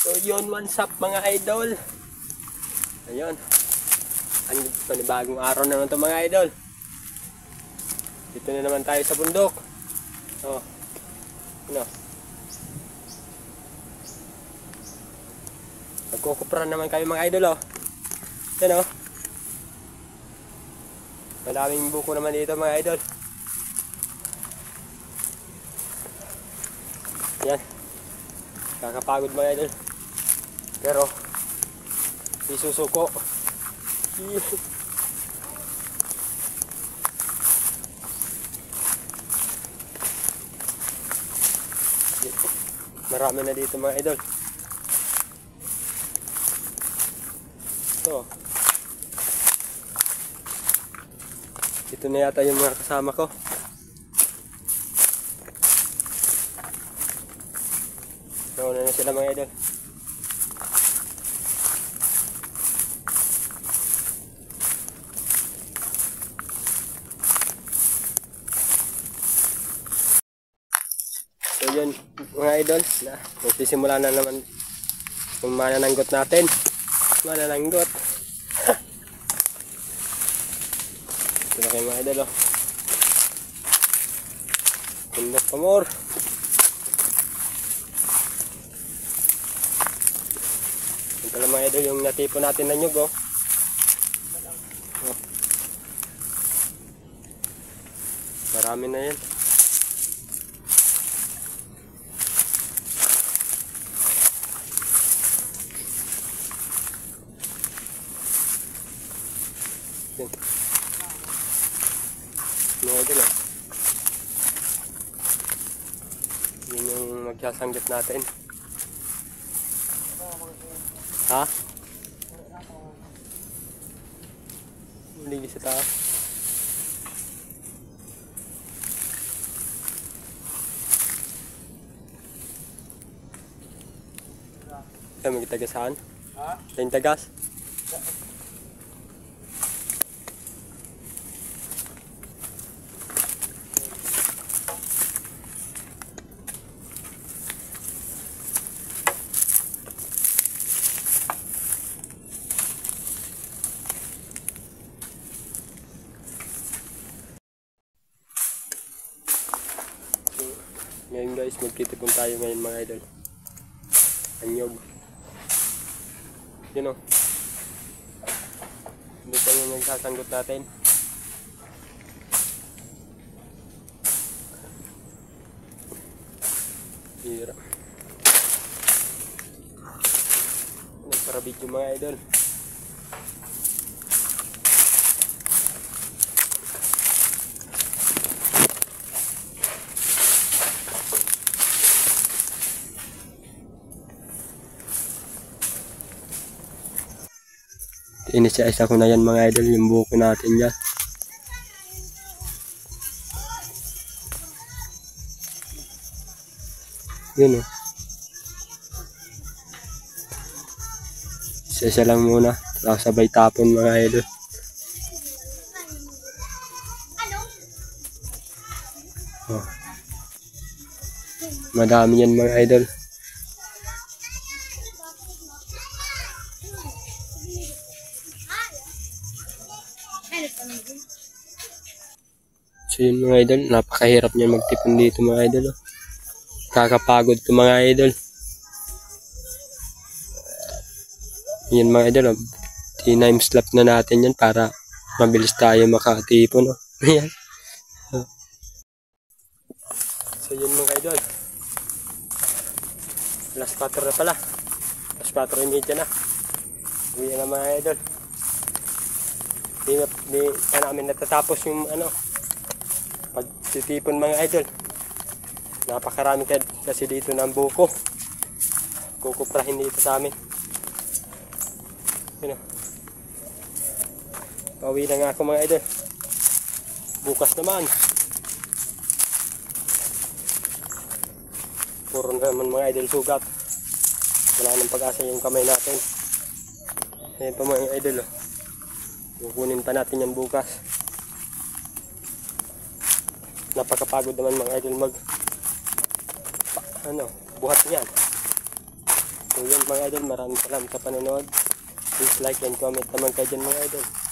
So yun, what's up mga idol. Ayun, ang panibagong araw na naman ito mga idol. Dito na naman tayo sa bundok. Oh, ano, magkukupran naman kayo mga idol. Oh, yan oh, maraming buko naman dito mga idol. Yan, kakapagod mga idol, pero isusuko. Marami na dito mga idol. So, ito na yata yung mga kasama ko. Nauna na sila mga idol. So yun mga idol, magsisimula na naman yung manananggot natin. Manananggot. Ito na kayo mga idol oh. Bundok pamor. Ito lang mga idol yung natipon natin na nyug oh. Oh. Marami na yan. Mga idol oh. Yun yung magsasanggit natin. Ha? Ligi sa taas. Kaya magitagasaan? Ha? Kaya yung tagas? Ngayon guys, magtitipon tayo ngayon mga idol. Anyog. Yun o. Dito yung nagsasanggot natin. Hira. Para video mga idol. Inisa-isa ko na yan mga idol, yung buko natin dyan. Yun o. Isa-isa lang muna, tapos sabay tapon mga idol. Oh. Madami yan mga idol. So yun mga idol, napakahirap niya magtipon dito mga idol. Oh. Kakapagod to mga idol. Yan mga idol, oh. Time slap na natin yan para mabilis tayo makatipon. Oh. Yan. So yun mga idol. Alas 4 na pala. Alas 4:30 na. Uwi na mga idol. Di na namin natatapos yung ano, pagtitipon mga idol. Napakarami kasi dito ng buko. Kukuprahin dito sa amin. Yun o. Pauwi na nga ako mga idol. Bukas naman. Puro naman mga idol sugat. Wala nang pag-asa yung kamay natin. Ayan pa mga idol o. Kukunin pa natin yan bukas. Napakapagod naman mga idol buhat niyan. So yun mga idol, maraming salamat sa panonood. Please like and comment naman kayo dyan mga idol.